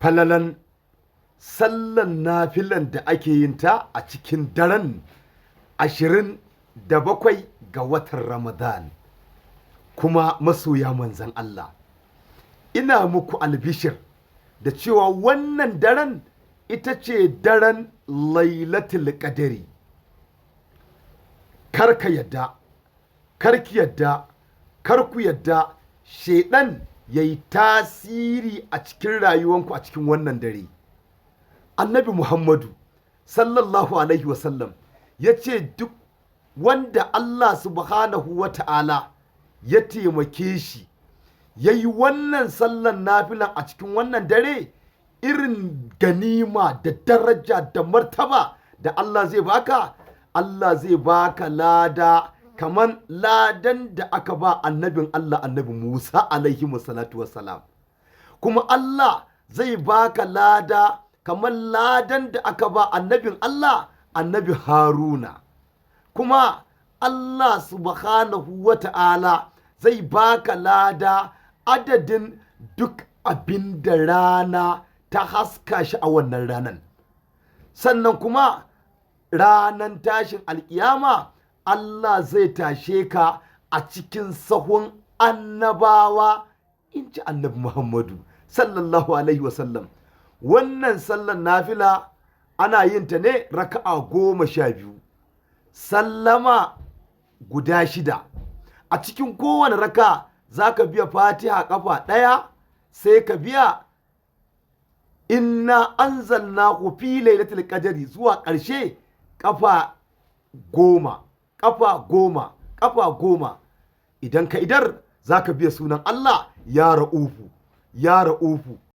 falalan sallan nafilan da ake yin ta a cikin daren 27 ga watan Ramadan. Kuma masoya manzan Allah, ina muku albishir da cewa wannan daren ita ce daren lailatul qadari. Karka yadda, karki yadda, karku yadda shedan yayi tasiri a cikin rayuwanku a cikin wannan dare. Annabi Muhammadu sallallahu alaihi wasallam ya ce duk wanda Allah subhanahu wa ta'ala ya taimake shi ya yi wannan sallan nafilan a cikin wannan dare, irin ganima da daraja da martaba da Allah zai baka lada kamar ladan da aka ba annabin Allah annabi Musa alaihi salatu wassalam. Kuma Allah zai baka lada kamar ladan da aka ba annabin Allah annabi Haruna. Kuma Allah subhanahu wa ta'ala zai baka lada adadin duk abin da rana ta haska shi a wannan ranan. Sannan kuma ranan tashin alkiyama Allah zai tashe ka a cikin sahun annabawa, in ji annabi Muhammadu sallallahu alaihi wasallam. Wannan sallan nafila ana yin ta ne raka'a 12, sallama guda 6. A cikin kowane raka za ka biya fatiha kafa 1, sai ka biya inna anzalnahu fi lailatul qadri zuwa ƙarshe kafa 10. Idan ka idar za ka biya sunan Allah ya ra'ufu, ya ra'ufu,